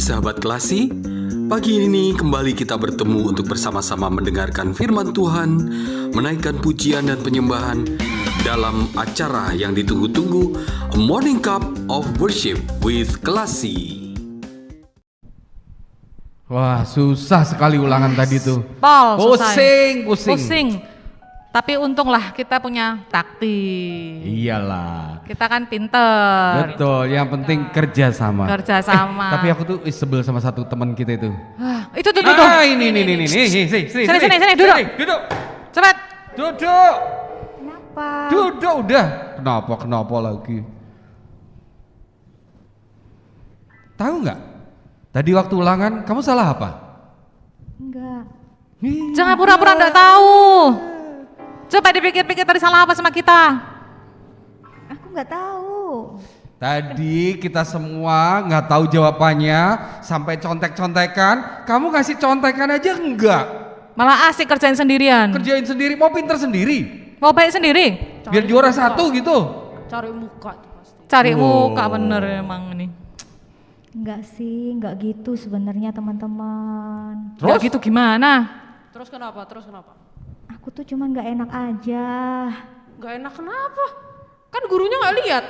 sahabat Kelasi, pagi ini kembali kita bertemu untuk bersama-sama mendengarkan firman Tuhan, menaikkan pujian dan penyembahan dalam acara yang ditunggu-tunggu, A Morning Cup of Worship with Kelasi. Wah, susah sekali ulangan tadi tuh. Pol, Pusing. Tapi untunglah kita punya taktik. Iyalah. Kita kan pinter. Betul, yang penting kerja sama. Tapi aku tuh sebel sama satu teman kita itu. Itu tuh. Ini. Sini, duduk. Cepat. Duduk. Kenapa? Duduk udah. Kenapa lagi? Tahu nggak? Tadi waktu ulangan kamu salah apa? Enggak. Jangan pura-pura enggak tahu. Coba dipikir-pikir tadi salah apa sama kita. Aku nggak tahu. Tadi kita semua nggak tahu jawabannya sampai contek-contekan. Kamu ngasih contekan aja enggak? Malah asik kerjain sendirian. Kerjain sendiri, mau pinter sendiri. Mau baik sendiri. Biar juara satu gitu. Cari muka tuh pasti. Cari muka bener emang ini. Enggak sih, enggak gitu sebenarnya teman-teman. Terus gitu gimana? Terus kenapa? Aku tuh cuman nggak enak aja. Gak enak kenapa? Kan gurunya gak lihat.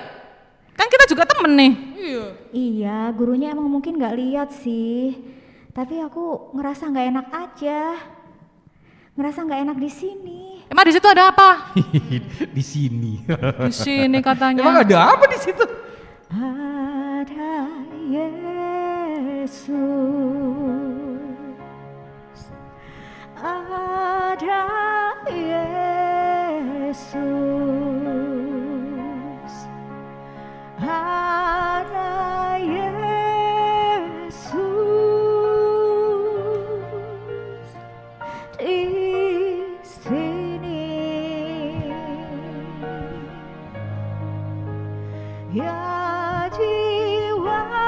Kan kita juga temen nih. Iya. Iya, gurunya emang mungkin nggak lihat sih. Tapi aku ngerasa nggak enak aja. Ngerasa nggak enak di sini. Emang di situ ada apa? Di sini. Di sini katanya. Emang ada apa di situ? Ada Yesus. Ada Yesus, ada Yesus di sini, ya jiwaku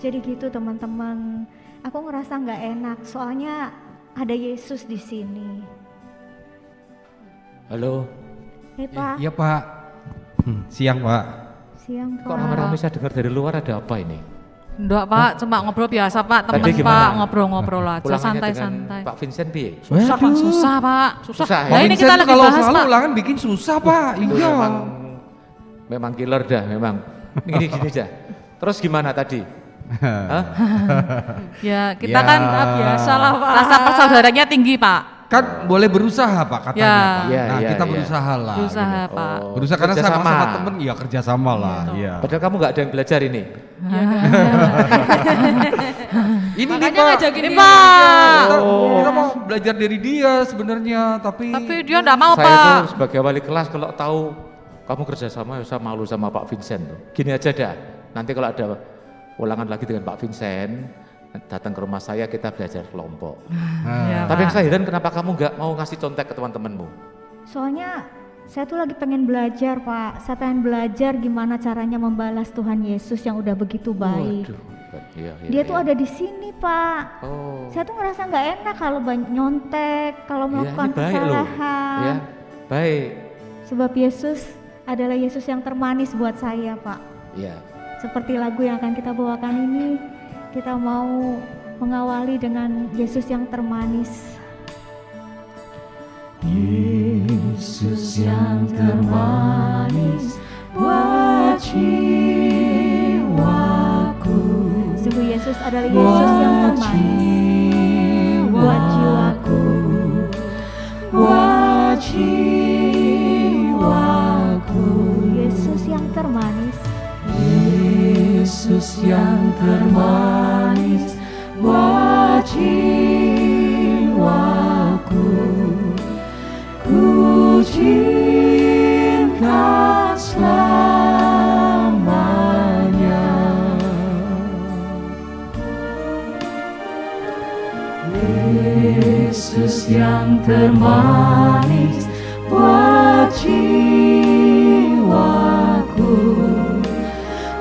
Jadi gitu teman-teman, aku ngerasa nggak enak soalnya ada Yesus di sini. Halo. Hei Pak, Iya Pak. Siang Pak. siang Kok Pak. rame-rame saya dengar dari luar ada apa ini? Enggak Pak, cuma ngobrol biasa Pak, temen Tadi gimana? Pak, ngobrol-ngobrol aja, Ulangannya santai-santai. dengan Pak Vincent piye? Susah Pak, susah Pak. Susah Nah ya? ini Vincent kita lagi kalau bahas selalu Pak. ulangan bikin susah Pak. Itu Iya. memang killer dah memang. Gini aja. Terus gimana tadi? Hah? Ya kita Ya. kan biasa lah Pak. Rasa persaudaranya tinggi Pak. Kan boleh berusaha Pak katanya Ya. Pak. Ya, Nah ya, kita ya. berusaha lah. Berusaha gitu. Pak. Berusaha karena Kerjasama. sama temen, ya kerjasama lah. Iya. Padahal kamu nggak ada yang belajar ini. Ini nih Makanya Pak. ngajakin Ini dia. Pak. Kita mau belajar dari dia sebenarnya, tapi Dia enggak mau Saya Pak. tuh sebagai wali kelas kalau tahu kamu kerjasama ya saya malu sama Pak Vincent tuh. Gini aja dah. Nanti kalau ada ulangan lagi dengan Pak Vincent, datang ke rumah saya kita belajar kelompok. Ya, Tapi yang Pak. saya heran kenapa kamu nggak mau ngasih contek ke teman-temanmu? Soalnya saya tuh lagi pengen belajar Pak. Saya pengen belajar gimana caranya membalas Tuhan Yesus yang udah begitu baik. Waduh. hebat. Iya, iya, Dia tuh iya. ada di sini, Pak. Oh. Saya tuh ngerasa nggak enak kalau nyontek, kalau Iya, melakukan ini baik loh. kesalahan. Ya, baik. Sebab Yesus adalah Yesus yang termanis buat saya, Pak. Iya. Seperti lagu yang akan kita bawakan ini, kita mau mengawali dengan Yesus yang termanis. Yesus yang termanis buat jiwaku, Sungguh Yesus adalah Yesus yang termanis buat jiwaku. buat jiwaku. Yesus yang termanis, Yesus yang termanis buat jiwaku. Ku cinta selamanya. Yesus yang termanis buat jiwaku,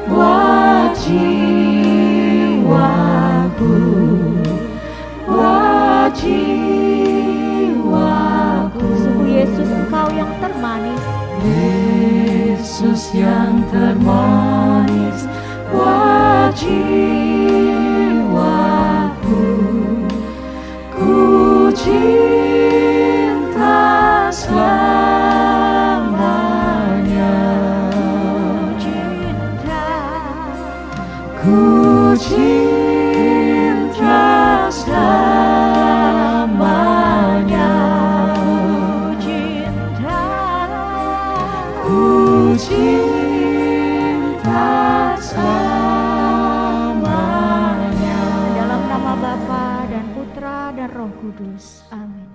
buat jiwaku, buat jiwaku. sungguh Yesus Engkau yang termanis, Yesus yang termanis buat jiwaku. Ku cinta selamanya. Ku cinta selamanya. Ku cinta selamanya. dalam nama Bapa dan Putra dan Roh Kudus. Amin.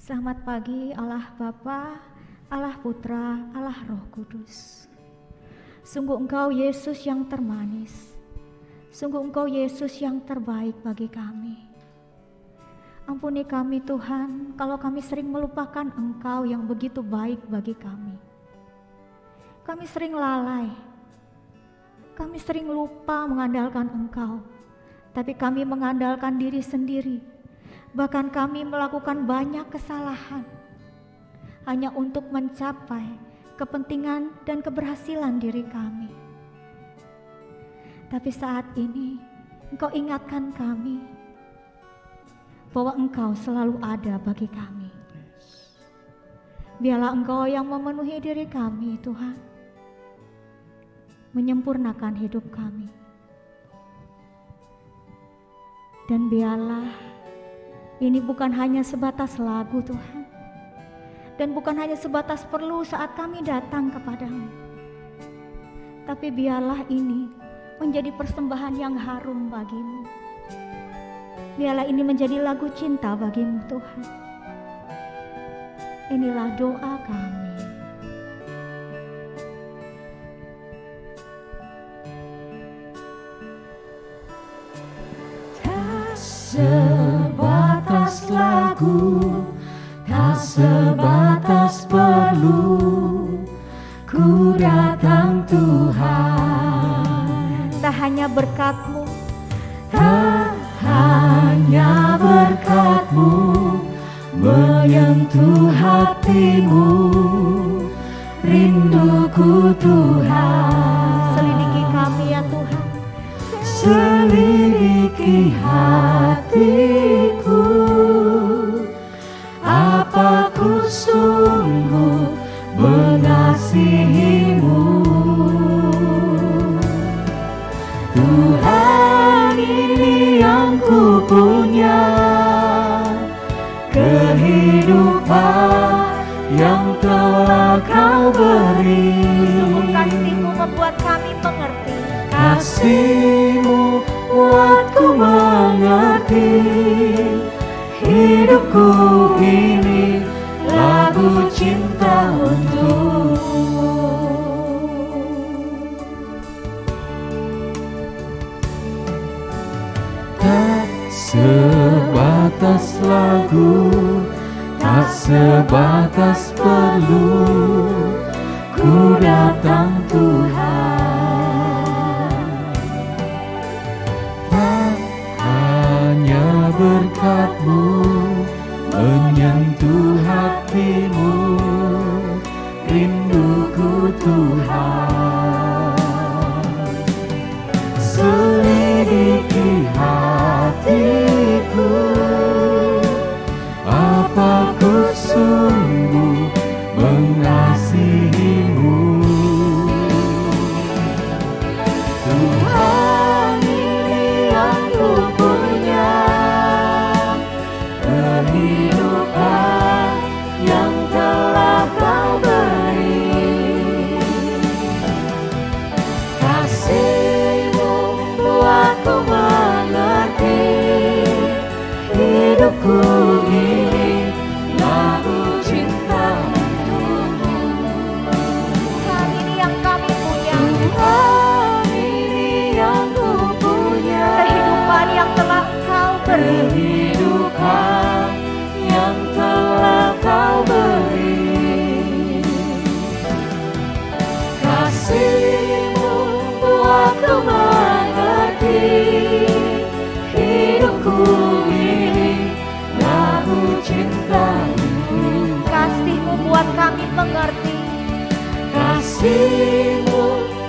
Selamat pagi Allah Bapa, Allah Putra, Allah Roh Kudus. Sungguh Engkau Yesus yang termanis. Sungguh Engkau Yesus yang terbaik bagi kami. Ampuni kami Tuhan, kalau kami sering melupakan Engkau yang begitu baik bagi kami. Kami sering lalai. Kami sering lupa mengandalkan Engkau. Tapi kami mengandalkan diri sendiri. Bahkan kami melakukan banyak kesalahan hanya untuk mencapai kepentingan dan keberhasilan diri kami. Tapi saat ini Engkau ingatkan kami bahwa Engkau selalu ada bagi kami. Biarlah Engkau yang memenuhi diri kami, Tuhan, menyempurnakan hidup kami. Dan biarlah ini bukan hanya sebatas lagu, Tuhan, dan bukan hanya sebatas perlu saat kami datang kepadamu, tapi biarlah ini menjadi persembahan yang harum bagimu. Biarlah ini menjadi lagu cinta bagimu, Tuhan. Inilah doa kami. Sebatas lagu, tak sebatas perlu, ku datang Tuhan. Tak hanya berkat-Mu, Tak hanya berkat-Mu menyentuh hatimu, rinduku Tuhan. selidiki kami ya Tuhan. Selidiki hatiku, apa ku sungguh mengasihimu. Tuhan, ini yang ku punya, kehidupan yang telah Kau beri. Sungguh kasih-Mu membuat kami mengerti. Kasih-Mu buatku mengerti, hidupku ini lagu cinta untukmu. Tak sebatas lagu, tak sebatas perlu, ku datang Tuhan. rinduku Tuhan. Selidiki hatiku, apa ku sungguh mengasihimu. Tuhan, ini yang ku punya, kehidupan yang telah Kau beri. Kasih-Mu buatku mengerti, hidupku ini lagu cinta untukmu. Tuhan, ini yang kami punya, Tuhan, ini yang ku punya, kehidupan yang telah Kau beri. kehidupan yang telah Kau beri. Kasih-Mu buatku mengerti, hidupku ini lagu cinta untukmu. Kasih-Mu buat kami mengerti, Kasih-Mu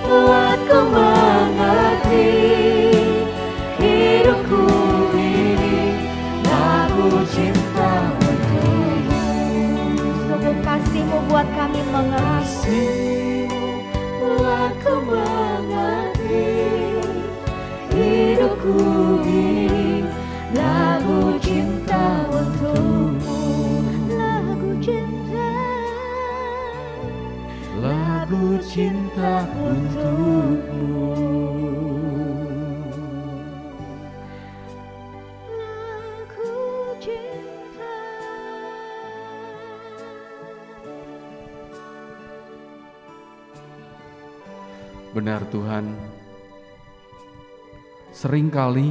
buatku mengerti, hidupku ini lagu cinta untukmu. sungguh kasih-Mu buat kami mengerti. Kasih-Mu buatku mengerti, hidupku ini lagu cinta untukmu. Lagu cinta, Lagu cinta untukmu. lagu cinta. Benar Tuhan, seringkali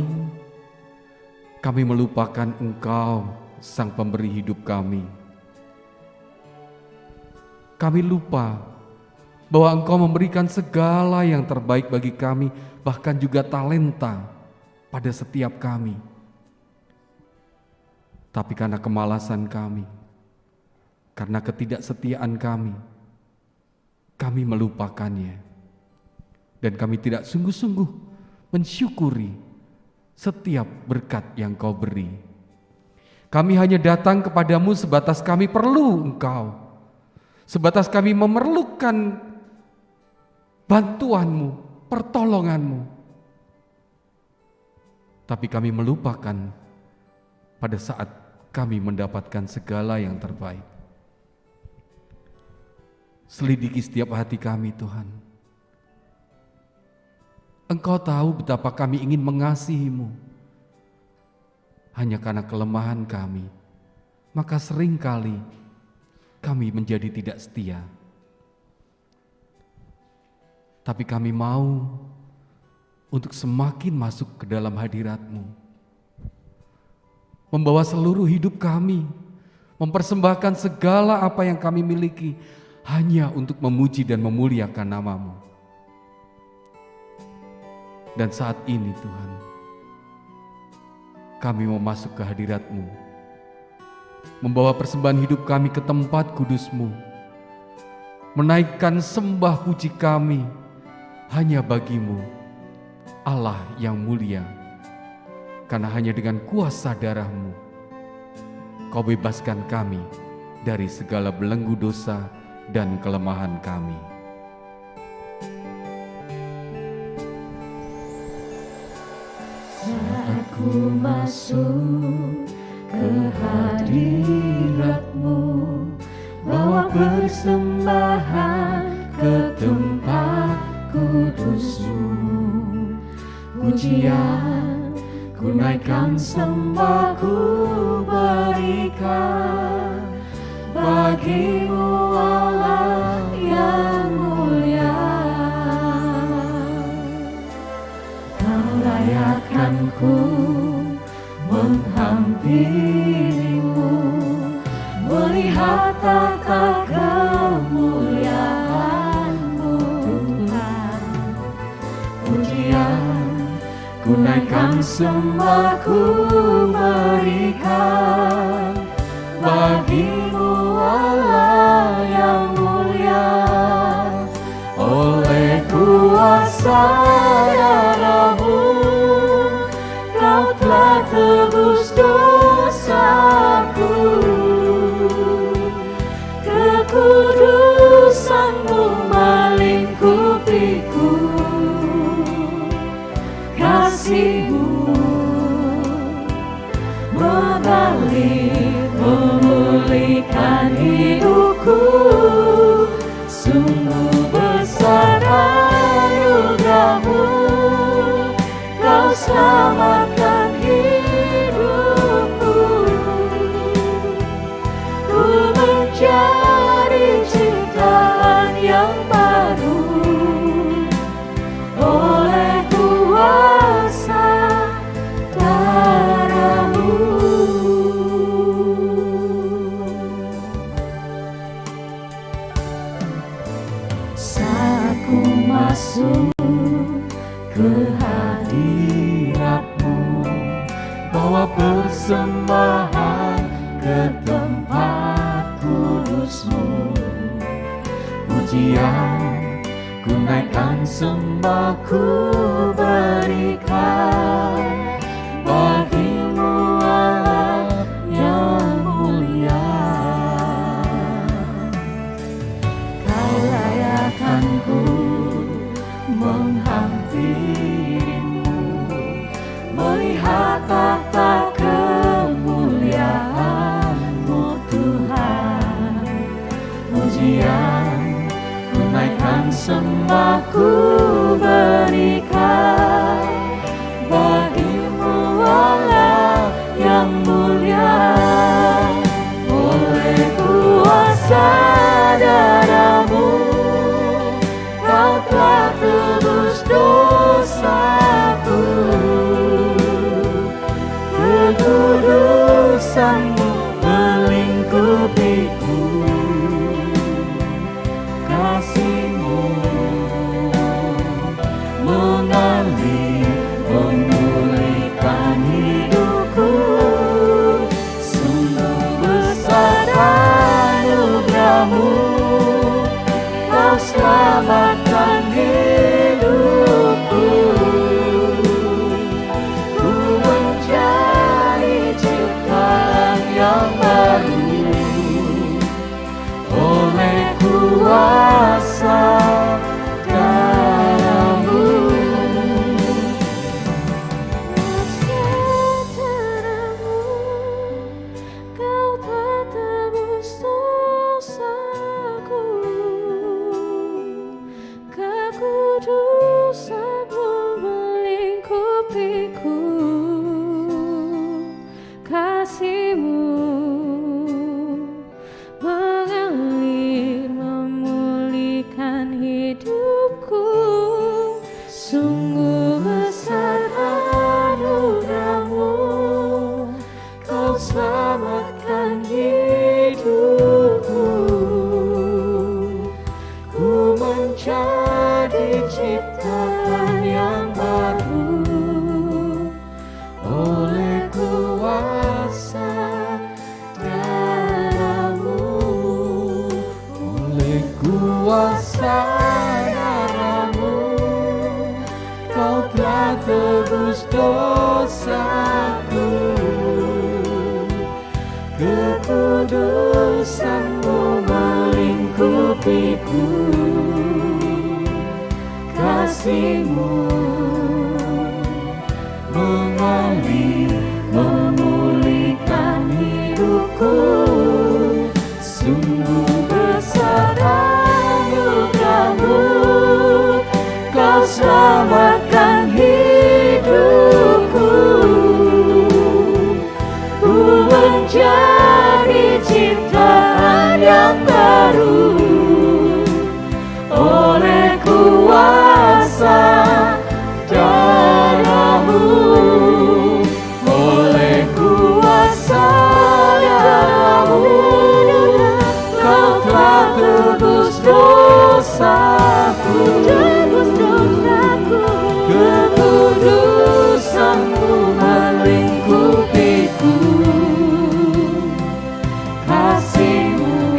kami melupakan Engkau, Sang Pemberi hidup kami. Kami lupa bahwa Engkau memberikan segala yang terbaik bagi kami, bahkan juga talenta pada setiap kami. Tapi karena kemalasan kami, karena ketidaksetiaan kami melupakannya. Dan kami tidak sungguh-sungguh mensyukuri setiap berkat yang Kau beri. Kami hanya datang kepadamu sebatas kami perlu Engkau, sebatas kami memerlukan bantuan-Mu, pertolongan-Mu. Tapi kami melupakan pada saat kami mendapatkan segala yang terbaik. Selidiki setiap hati kami Tuhan. Engkau tahu betapa kami ingin mengasihi-Mu. Hanya karena kelemahan kami, maka seringkali kami menjadi tidak setia. Tapi kami mau untuk semakin masuk ke dalam hadirat-Mu, membawa seluruh hidup kami, mempersembahkan segala apa yang kami miliki hanya untuk memuji dan memuliakan nama-Mu. Dan saat ini Tuhan, kami mau masuk ke hadirat-Mu, membawa persembahan hidup kami ke tempat kudus-Mu, menaikkan sembah puji kami hanya bagi-Mu, Allah yang mulia, karena hanya dengan kuasa darah-Mu, Kau bebaskan kami dari segala belenggu dosa dan kelemahan kami. Saat ku masuk ke hadirat-Mu, bawa persembahan ke tempat kudus-Mu, pujian ku naikkan, sembah ku berikan bagi-Mu, Allah yang mulia. Kau layakkanku menghampirimu, melihat tata kemuliaan-Mu Tuhan. Pujian ku naikkan, sembah ku berikan bagi-Mu, Allah yang mulia. kekudusanmu melingkupiku, kasihmu mengalir memulihkan hidupku. Sungguh besar anugerahmu, kau selamatkan hidupku. Ku menjadi ciptaan yang baru oleh kuasa darah-Mu. Saat ku masuk ke hadirat-Mu, bawa persembahan ke tempat kudus-Mu. Pujian ku naikkan, sembah ku berikan bagi-Mu Allah yang mulia. Kau layakkanku menghampirimu, melihat tata kemuliaan-Mu Tuhan. Pujian ku naikkan, sembah ku berikan bagi-Mu Allah yang mulia. Oleh kuasa darah-Mu, kau telah tebus dosaku. Kekudusan-Mu melingkupiku, kasih-Mu mengalir memulihkan hidupku. Sungguh besar anugerah-Mu, kau selamatkan hidupku. Ku menjadi ciptaan yang baru oleh kuasa darah-Mu. Darah-Mu, kau telah tebus dosaku. Kekudusan-Mu melingkupiku, kasih-Mu mengalir memulihkan hidupku. Sungguh besar anugerah-Mu, kau selamatkan hidupku. Ku menjadi ciptaan yang baru oleh kuasa darah-Mu. Oleh kuasa darah-Mu, kau telah tebus dosaku. Kekudusan-Mu melingkupiku, kasih-Mu mengalir memulihkan hidupku. Sungguh besar anugerah-Mu, kau selamatkan hidupku. Ku menjadi ciptaan yang baru oleh kuasa darah-Mu. Oleh kuasa darah-Mu, kau telah tebus dosaku. Kekudusan-Mu melingkupiku, kasih-Mu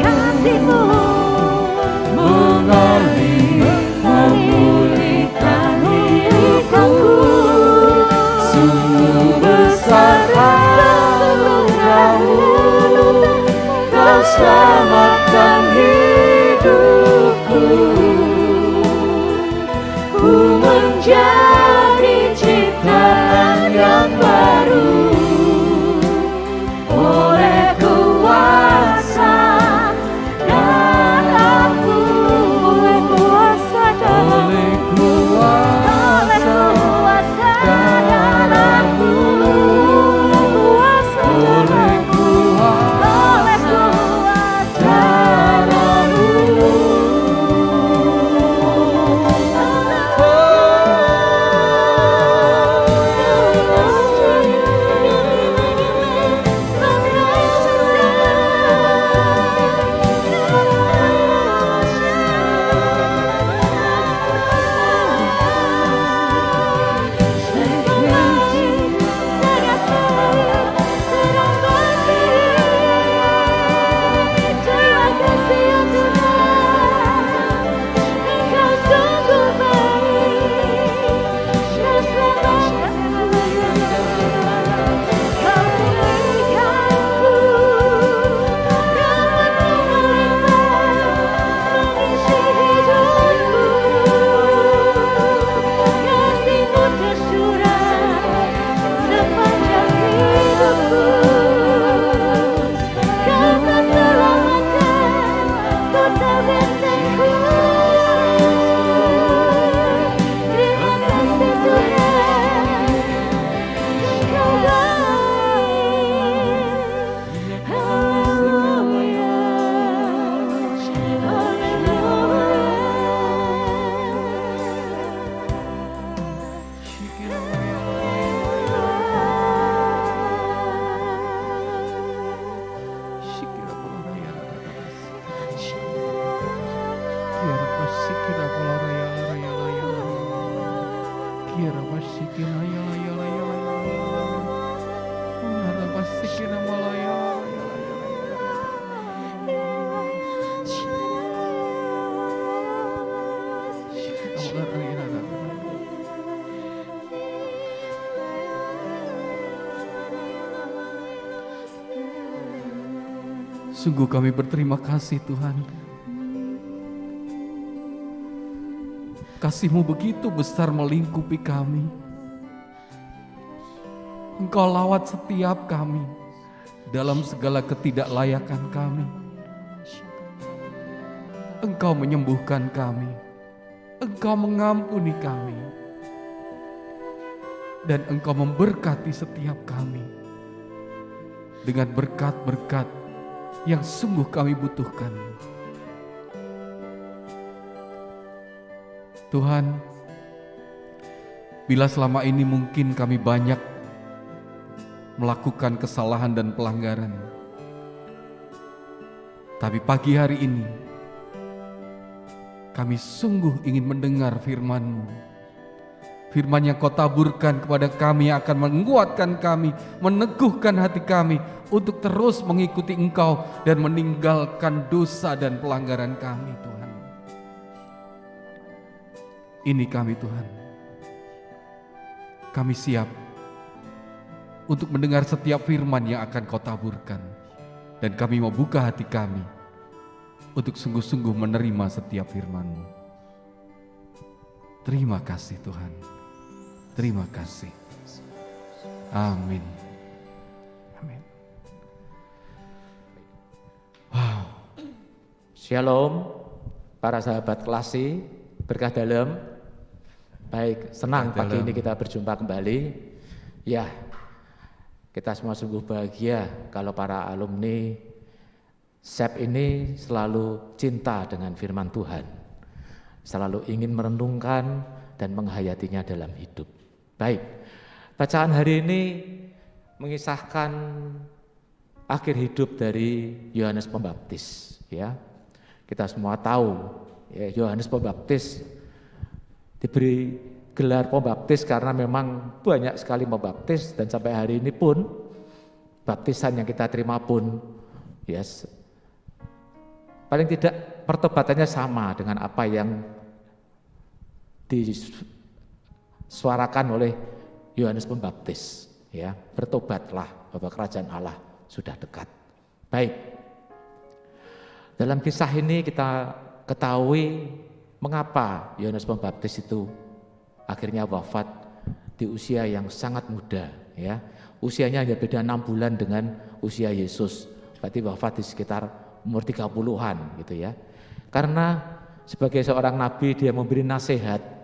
kota bentengku. Terima kasih Tuhan, Engkau baik. Haleluya, Sungguh kami berterima kasih Tuhan. Kasih-Mu begitu besar melingkupi kami. Engkau lawat setiap kami dalam segala ketidaklayakan kami. Engkau menyembuhkan kami. Engkau mengampuni kami. Dan Engkau memberkati setiap kami dengan berkat-berkat yang sungguh kami butuhkan. Tuhan, bila selama ini mungkin kami banyak melakukan kesalahan dan pelanggaran, tapi pagi hari ini kami sungguh ingin mendengar firman-Mu. Firman yang Kau taburkan kepada kami yang akan menguatkan kami, meneguhkan hati kami untuk terus mengikuti Engkau dan meninggalkan dosa dan pelanggaran kami, Tuhan. Ini kami, Tuhan. Kami siap untuk mendengar setiap firman yang akan Kau taburkan. Dan kami mau buka hati kami untuk sungguh-sungguh menerima setiap firman-Mu. Terima kasih Tuhan. Terima kasih. Amin. Amin. Wow. Shalom, para sahabat Kelasi, berkah dalam. Baik, senang pagi ini kita berjumpa kembali. Ya, kita semua sungguh bahagia kalau para alumni SEP ini selalu cinta dengan firman Tuhan. Selalu ingin merenungkan dan menghayatinya dalam hidup. Baik, bacaan hari ini mengisahkan akhir hidup dari Yohanes Pembaptis. Ya, kita semua tahu ya, Yohanes Pembaptis diberi gelar pembaptis karena memang banyak sekali membaptis dan sampai hari ini pun baptisan yang kita terima pun yes, paling tidak pertobatannya sama dengan apa yang disuarakan oleh Yohanes Pembaptis, ya, bertobatlah bahwa kerajaan Allah sudah dekat. Baik, dalam kisah ini kita ketahui mengapa Yohanes Pembaptis itu akhirnya wafat di usia yang sangat muda, ya. Usianya hanya beda 6 bulan dengan usia Yesus. Berarti wafat di sekitar umur 30-an gitu ya. Karena sebagai seorang nabi dia memberi nasihat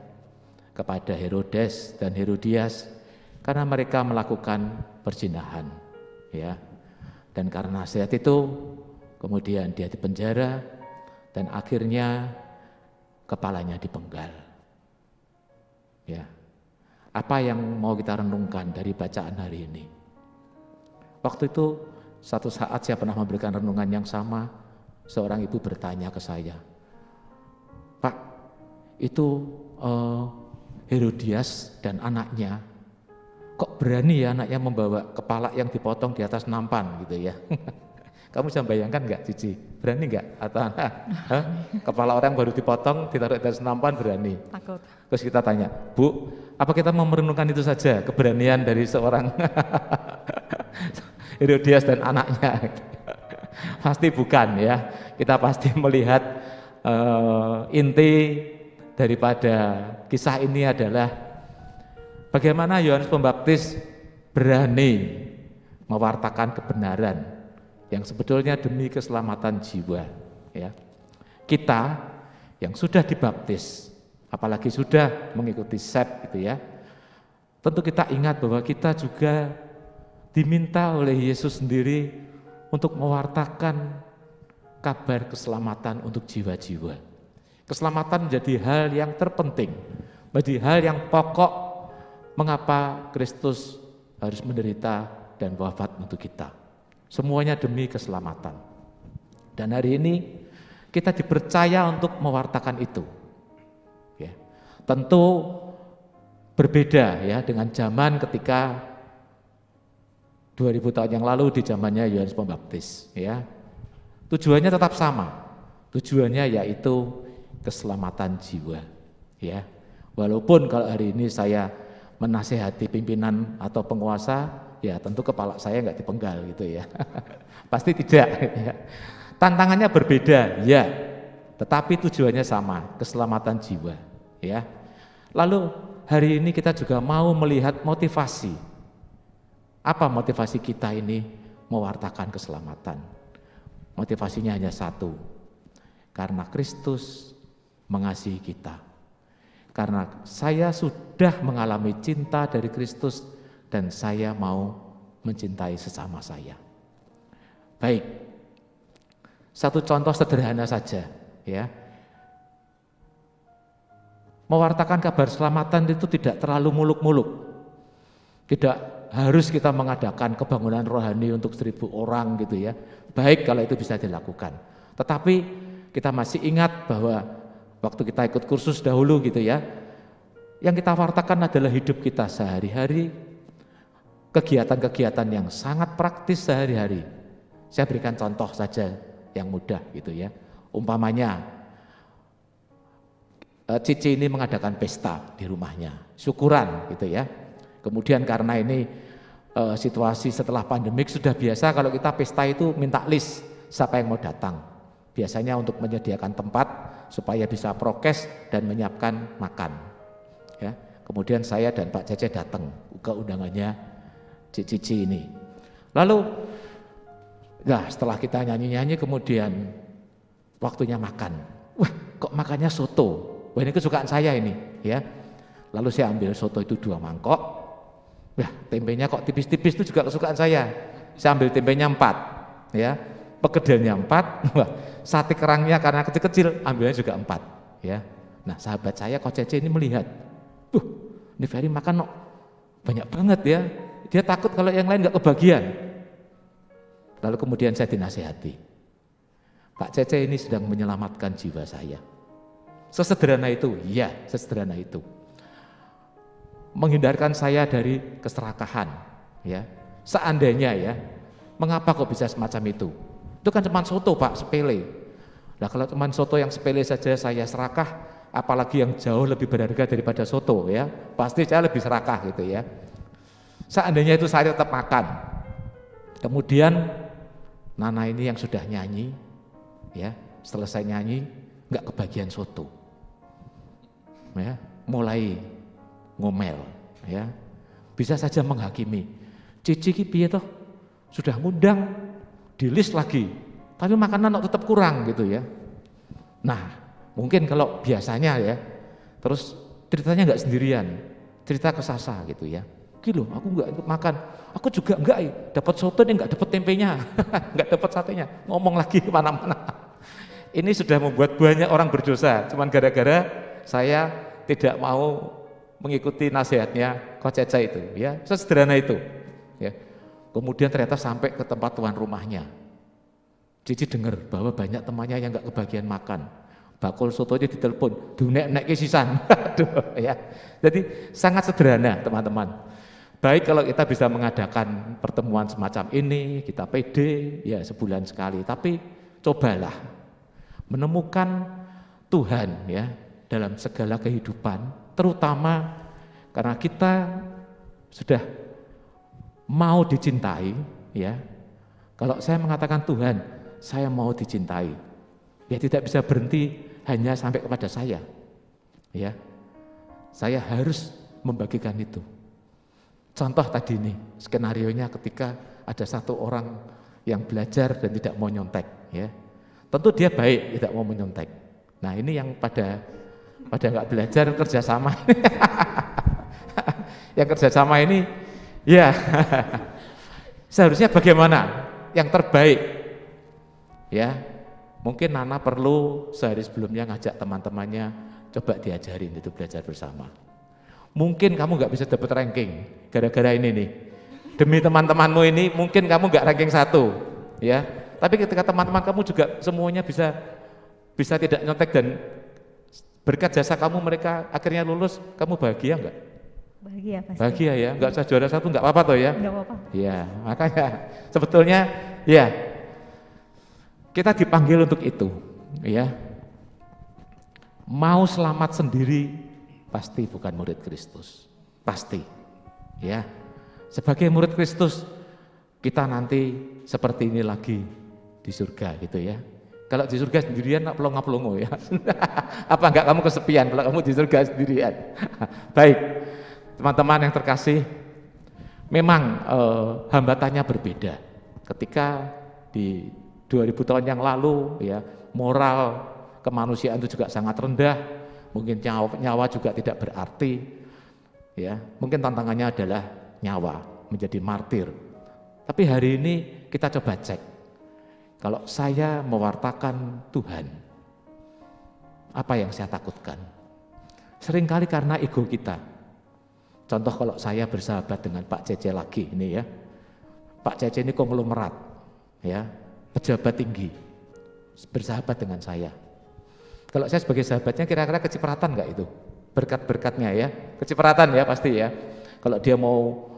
kepada Herodes dan Herodias karena mereka melakukan perzinahan, ya. Dan karena nasihat itu kemudian dia dipenjara dan akhirnya kepalanya dipenggal. Ya. Apa yang mau kita renungkan dari bacaan hari ini? Waktu itu satu saat saya pernah memberikan renungan yang sama, seorang ibu bertanya ke saya, "Pak, itu Herodias dan anaknya, kok berani ya anaknya membawa kepala yang dipotong di atas nampan gitu ya?" Kamu bisa bayangkan nggak, Cici? Berani nggak? Atau kepala orang baru dipotong ditaruh di atas nampan, berani? Takut. Terus kita tanya, "Bu, apa kita mau merenungkan itu saja keberanian dari seorang Herodias dan anaknya?" Pasti bukan ya. Kita pasti melihat inti daripada kisah ini adalah bagaimana Yohanes Pembaptis berani mewartakan kebenaran yang sebetulnya demi keselamatan jiwa, ya. Kita yang sudah dibaptis, apalagi sudah mengikuti SEP gitu ya, tentu kita ingat bahwa kita juga diminta oleh Yesus sendiri untuk mewartakan kabar keselamatan untuk jiwa-jiwa. Keselamatan menjadi hal yang terpenting, menjadi hal yang pokok mengapa Kristus harus menderita dan wafat untuk kita. Semuanya demi keselamatan. Dan hari ini kita dipercaya untuk mewartakan itu. Ya. Tentu berbeda ya dengan zaman ketika 2000 tahun yang lalu di zamannya Yohanes Pembaptis. Ya. Tujuannya tetap sama. Tujuannya yaitu keselamatan jiwa. Ya. Walaupun kalau hari ini saya menasehati pimpinan atau penguasa, ya tentu kepala saya nggak dipenggal gitu ya. Pasti tidak. Ya. Tantangannya berbeda, ya, tetapi tujuannya sama, keselamatan jiwa. Ya. Lalu hari ini kita juga mau melihat motivasi. Apa motivasi kita ini mewartakan keselamatan? Motivasinya hanya satu, karena Kristus mengasihi kita. Karena saya sudah mengalami cinta dari Kristus dan saya mau mencintai sesama saya. Baik. Satu contoh sederhana saja, ya. Mewartakan kabar keselamatan itu tidak terlalu muluk-muluk. Tidak harus kita mengadakan kebangunan rohani untuk 1000 orang gitu ya. Baik kalau itu bisa dilakukan. Tetapi kita masih ingat bahwa waktu kita ikut kursus dahulu gitu ya, yang kita wartakan adalah hidup kita sehari-hari, kegiatan-kegiatan yang sangat praktis sehari-hari. Saya berikan contoh saja yang mudah gitu ya. Umpamanya Cici ini mengadakan pesta di rumahnya, syukuran gitu ya. Kemudian karena ini situasi setelah pandemik sudah biasa kalau kita pesta itu minta list siapa yang mau datang. Biasanya untuk menyediakan tempat supaya bisa prokes dan menyiapkan makan. Ya. Kemudian saya dan Pak Cece datang ke undangannya Cici ini. Lalu nah, setelah kita nyanyi-nyanyi kemudian waktunya makan. Wah, kok makannya soto? Wah, ini kesukaan saya ini, ya. Lalu saya ambil soto itu 2 mangkok. Wah, tempenya kok tipis-tipis itu juga kesukaan saya. Saya ambil tempenya 4, ya. Pekedelnya 4. Wah, sate kerangnya karena kecil-kecil ambilnya juga 4, ya. Nah, sahabat saya Ko Cece ini melihat, ini Ferry makan banyak banget ya. Dia takut kalau yang lain nggak kebagian. Lalu kemudian saya dinasihati, Pak Cece ini sedang menyelamatkan jiwa saya. Sesederhana itu, ya sesederhana itu. Menghindarkan saya dari keserakahan, ya. Seandainya ya, mengapa kok bisa semacam itu? Itu kan cuma soto Pak, sepele. Nah kalau cuma soto yang sepele saja saya serakah, apalagi yang jauh lebih berharga daripada soto ya, pasti saya lebih serakah gitu ya. Seandainya itu saya tetap makan. Kemudian Nana ini yang sudah nyanyi, ya selesai nyanyi nggak kebagian soto, ya mulai ngomel, ya bisa saja menghakimi. Cici ki piye toh sudah ngundang di list lagi, tapi makanan tetap kurang gitu ya. Nah mungkin kalau biasanya ya, terus ceritanya nggak sendirian, cerita ke Sasa gitu ya. Loh, aku nggak ikut makan, aku juga nggak dapat soto nih, nggak dapat tempenya, nggak dapat satenya, ngomong lagi kemana-mana. Ini sudah membuat banyak orang berdosa, cuman gara-gara saya tidak mau mengikuti nasihatnya Ko Cece itu, ya sesederhana itu. Ya. Kemudian ternyata sampai ke tempat tuan rumahnya, Cici dengar bahwa banyak temannya yang nggak kebagian makan. Bakul sotonya ditelepon, dunek-nek sisan. Aduh, ya. Jadi sangat sederhana teman-teman. Baik kalau kita bisa mengadakan pertemuan semacam ini, kita pede ya sebulan sekali, tapi cobalah menemukan Tuhan ya dalam segala kehidupan, terutama karena kita sudah mau dicintai ya. Kalau saya mengatakan Tuhan, saya mau dicintai. Ya tidak bisa berhenti hanya sampai kepada saya. Ya. Saya harus membagikan itu. Contoh tadi nih, skenarionya ketika ada satu orang yang belajar dan tidak mau nyontek, ya. tentu dia baik, tidak mau menyontek. Nah ini yang pada nggak belajar kerjasama. Yang kerjasama ini, ya seharusnya bagaimana? Yang terbaik, ya mungkin Nana perlu sehari sebelumnya ngajak teman-temannya, coba diajarin itu belajar bersama. Mungkin kamu nggak bisa dapat ranking gara-gara ini nih. Demi teman-temanmu ini mungkin kamu nggak ranking 1, ya. Tapi ketika teman-teman kamu juga semuanya bisa tidak nyontek dan berkat jasa kamu mereka akhirnya lulus, kamu bahagia nggak? Bahagia pasti. Bahagia ya, nggak usah juara 1 nggak apa-apa toh ya. Nggak apa-apa. Ya, makanya sebetulnya ya kita dipanggil untuk itu, ya. Mau selamat sendiri pasti bukan murid Kristus, pasti, ya. Sebagai murid Kristus kita nanti seperti ini lagi di surga gitu ya. Kalau di surga sendirian nak pelongo-pelongo ya. Apa enggak kamu kesepian kalau kamu di surga sendirian? Baik, teman-teman yang terkasih, memang hambatannya berbeda. Ketika di 2000 tahun yang lalu ya, moral kemanusiaan itu juga sangat rendah, mungkin nyawa juga tidak berarti, ya. Mungkin tantangannya adalah nyawa menjadi martir. Tapi hari ini kita coba cek, kalau saya mewartakan Tuhan, apa yang saya takutkan? Seringkali karena ego kita. Contoh kalau saya bersahabat dengan Pak Cece lagi ini ya, Pak Cece ini konglomerat, ya, pejabat tinggi, bersahabat dengan saya. Kalau saya sebagai sahabatnya kira-kira kecipratan enggak itu? Berkat-berkatnya ya, kecipratan ya pasti ya. Kalau dia mau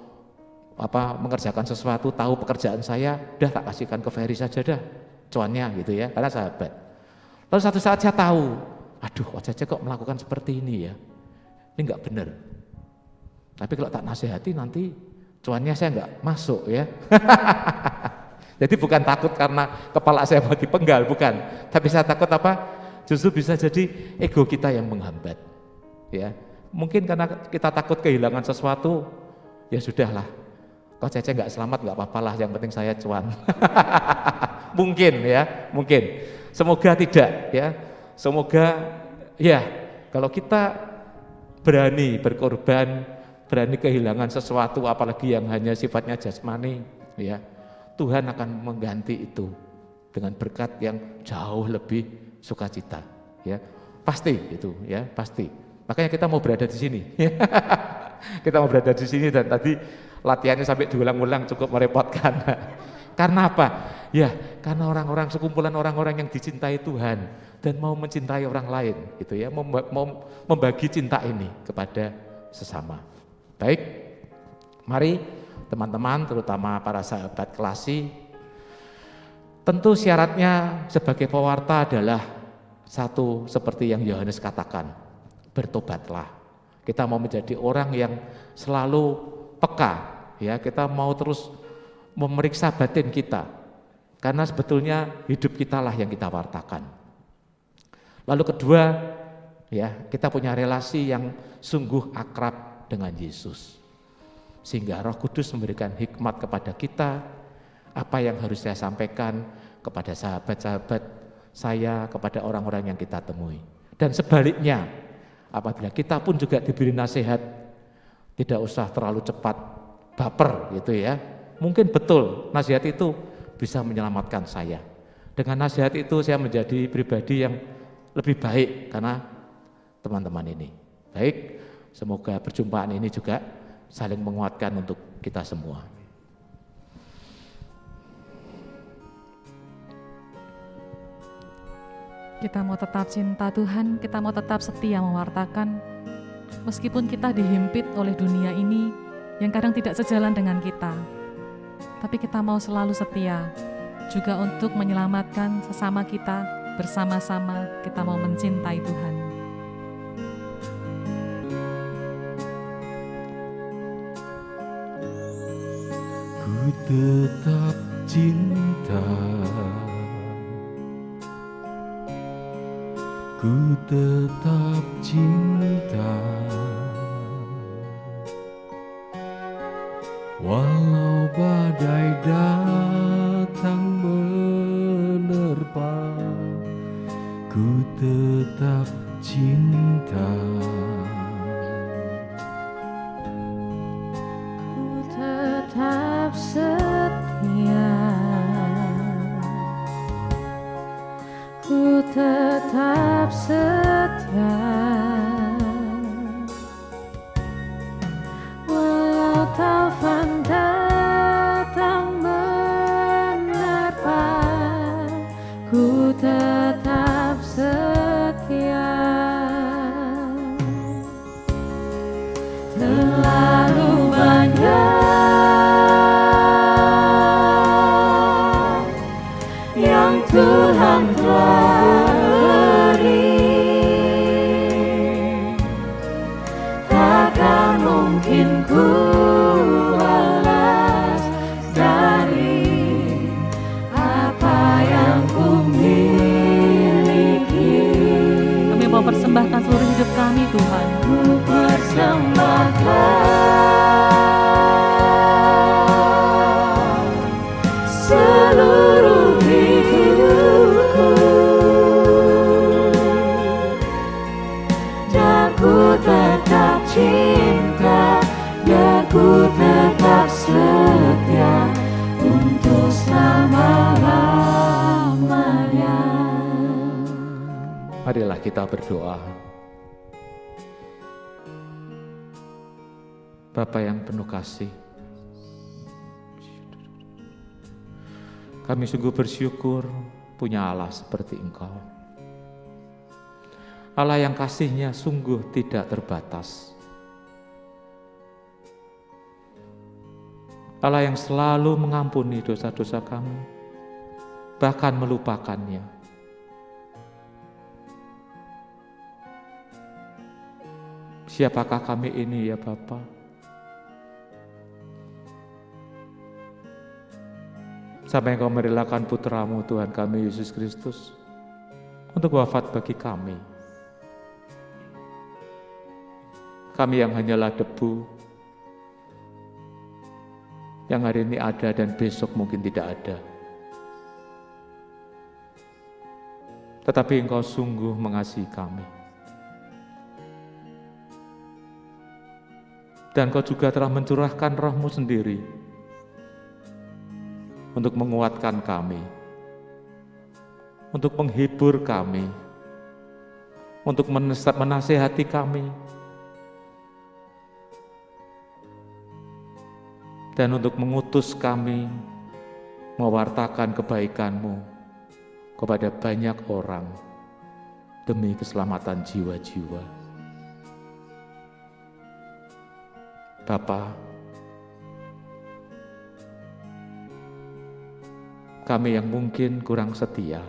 mengerjakan sesuatu, tahu pekerjaan saya, udah tak kasihkan ke Ferry saja dah, cuannya gitu ya, karena sahabat. Lalu satu saat saya tahu, aduh Pak Cece kok melakukan seperti ini ya, ini enggak benar. Tapi kalau tak nasihati nanti cuannya saya enggak masuk ya. Jadi bukan takut karena kepala saya mau dipenggal, bukan. Tapi saya takut apa? Justru bisa jadi ego kita yang menghambat. Ya, mungkin karena kita takut kehilangan sesuatu, ya sudahlah. Kok Cece nggak selamat nggak apa-apa lah, yang penting saya cuan. Mungkin ya, mungkin. Semoga tidak ya. Semoga ya, kalau kita berani berkorban, berani kehilangan sesuatu, apalagi yang hanya sifatnya jasmani, ya, Tuhan akan mengganti itu dengan berkat yang jauh lebih sukacita, ya, pasti itu, ya, pasti. Makanya kita mau berada di sini, kita mau berada di sini dan tadi latihannya sampai diulang-ulang cukup merepotkan. Karena apa? Ya, karena orang-orang sekumpulan orang-orang yang dicintai Tuhan dan mau mencintai orang lain, gitu ya, mau membagi cinta ini kepada sesama. Baik, mari teman-teman, terutama para sahabat Kelasi, tentu syaratnya sebagai pewarta adalah satu seperti yang Yohanes katakan, bertobatlah. Kita mau menjadi orang yang selalu peka, ya, kita mau terus memeriksa batin kita, karena sebetulnya hidup kita lah yang kita wartakan. Lalu kedua, ya, kita punya relasi yang sungguh akrab dengan Yesus, sehingga Roh Kudus memberikan hikmat kepada kita, apa yang harus saya sampaikan kepada sahabat-sahabat saya, kepada orang-orang yang kita temui. Dan sebaliknya, apabila kita pun juga diberi nasihat, tidak usah terlalu cepat baper gitu ya. Mungkin betul nasihat itu bisa menyelamatkan saya. Dengan nasihat itu saya menjadi pribadi yang lebih baik karena teman-teman ini. Baik, semoga perjumpaan ini juga saling menguatkan untuk kita semua. Kita mau tetap cinta Tuhan, kita mau tetap setia mewartakan, meskipun kita dihimpit oleh dunia ini yang kadang tidak sejalan dengan kita. Tapi kita mau selalu setia, juga untuk menyelamatkan sesama kita, bersama-sama kita mau mencintai Tuhan. Ku tetap cinta, ku tetap cinta, walau badai datang menerpa. tetap cinta. Ku tetap setia, ku tetap setia, walau taufan datang menerpa, ku tetap setia. Terlalu banyak yang Tuhan telah beri, takkan mungkin ku balas dari apa yang ku miliki. Kami mau persembahkan seluruh hidup kami, Tuhan. Ku persembahkan seluruh hidupku, dan ku tetap cinta, dan ku tetap setia untuk selama-lamanya. Marilah kita berdoa. Bapa yang penuh kasih, kami sungguh bersyukur punya Allah seperti Engkau. Allah yang kasih-Nya sungguh tidak terbatas. Allah yang selalu mengampuni dosa-dosa kami, bahkan melupakannya. Siapakah kami ini ya Bapa? Sampai Engkau merelakan putra-Mu Tuhan kami Yesus Kristus untuk wafat bagi kami. Kami yang hanyalah debu, yang hari ini ada dan besok mungkin tidak ada. Tetapi Engkau sungguh mengasihi kami. Dan Engkau juga telah mencurahkan Roh-Mu sendiri untuk menguatkan kami, untuk menghibur kami, untuk menasihati kami, dan untuk mengutus kami mewartakan kebaikan-Mu kepada banyak orang demi keselamatan jiwa-jiwa. Bapa, kami yang mungkin kurang setia,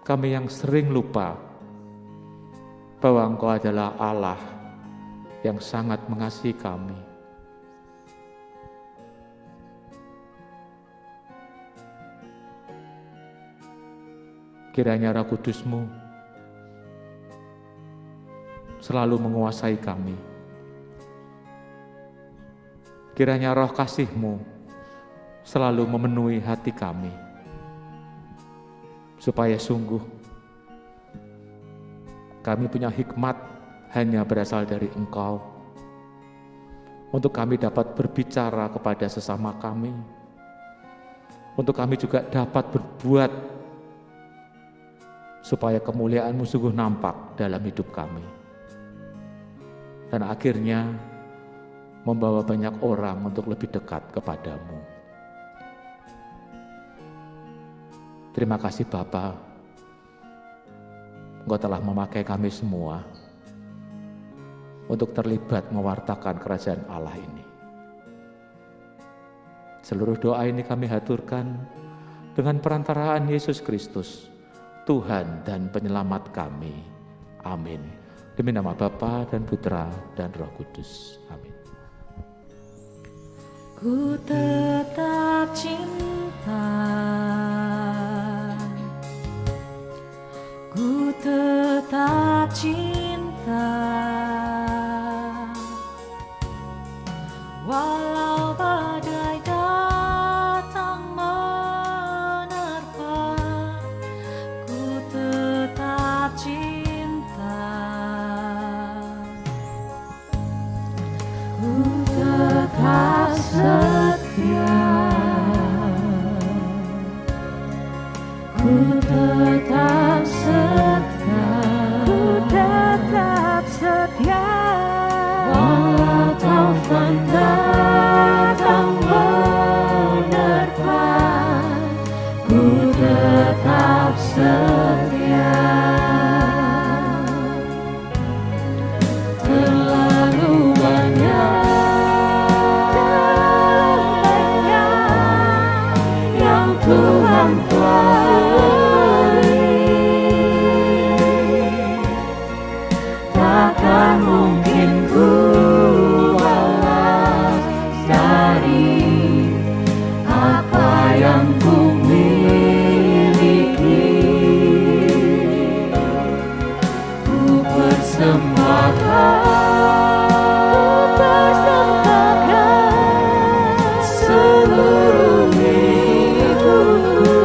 kami yang sering lupa bahwa Engkau adalah Allah yang sangat mengasihi kami. Kiranya Roh Kudus-Mu selalu menguasai kami. Kiranya roh kasih-Mu selalu memenuhi hati kami, supaya sungguh kami punya hikmat hanya berasal dari Engkau, untuk kami dapat berbicara kepada sesama kami, untuk kami juga dapat berbuat supaya kemuliaan-Mu sungguh nampak dalam hidup kami, dan akhirnya membawa banyak orang untuk lebih dekat kepadamu. Terima kasih Bapa, Engkau telah memakai kami semua untuk terlibat mewartakan kerajaan Allah ini. Seluruh doa ini kami haturkan dengan perantaraan Yesus Kristus, Tuhan dan Penyelamat kami. Amin. Demi nama Bapa dan Putra dan Roh Kudus. Amin. Ku tetap cinta, ku tetap cinta, walau badai datang tetap setia, ku tetap setia. walau taufan datang menerpa, ku tetap setia. Terlalu banyak yang Tuhan telah beri, takkan mungkin ku balas dari apa yang ku miliki. Ku persembahkan seluruh hidupku,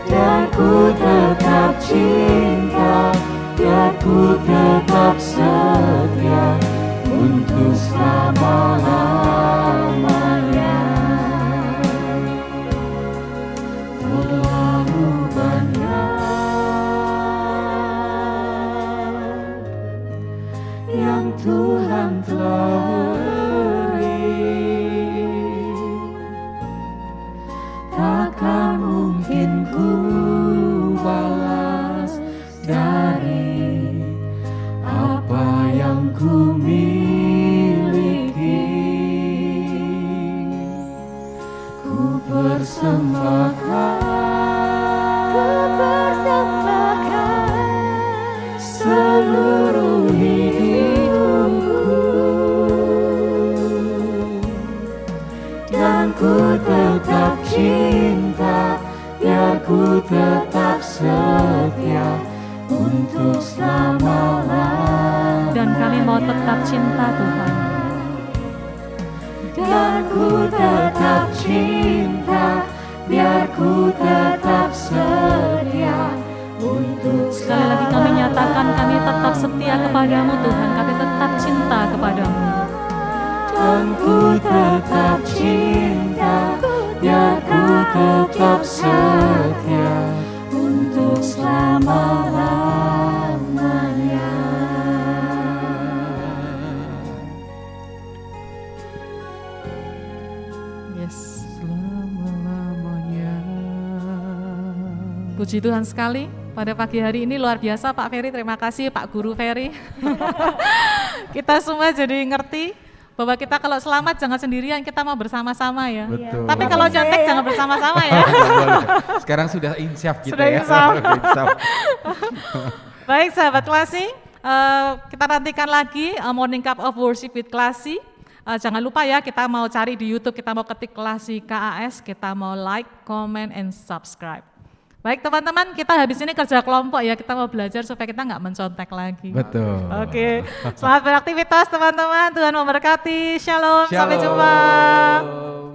dan ku tetap cinta, dan ku tetap setia untuk selama-lamanya. Terlalu banyak yang Tuhan telah beri, takkan mungkin ku balas dari apa yang ku miliki. Ku persembahkan seluruh hidupku, dan ku tetap cinta, biar ku tetap setia untuk selama-lamanya. Dan kami mau tetap cinta Tuhan. Dan ku tetap cinta, biar ku tetap setia untuk Sekali lagi kami nyatakan kami tetap setia kepadamu Tuhan, kami tetap cinta kepadamu. Dan ku tetap cinta, biar ku tetap setia untuk selama-lamanya. Yes. Selama-lamanya. Puji Tuhan sekali, pada pagi hari ini luar biasa Pak Ferry, terima kasih Pak Guru Ferry. Kita semua jadi ngerti bahwa kita kalau selamat jangan sendirian, kita mau bersama-sama ya. Betul. Tapi kalau nyontek jangan bersama-sama ya. Sekarang sudah insyaf kita Sudah ya. insyaf. Sudah insyaf. Baik sahabat Klasi, kita nantikan lagi Morning Cup of Worship with Klasi. Jangan lupa ya, kita mau cari di YouTube, kita mau ketik Klasi KAS, kita mau like, comment, and subscribe. Baik teman-teman, kita habis ini kerja kelompok ya, kita mau belajar supaya kita nggak mencontek lagi. Betul. Oke, selamat beraktivitas teman-teman, Tuhan memberkati, shalom. Sampai jumpa. Shalom.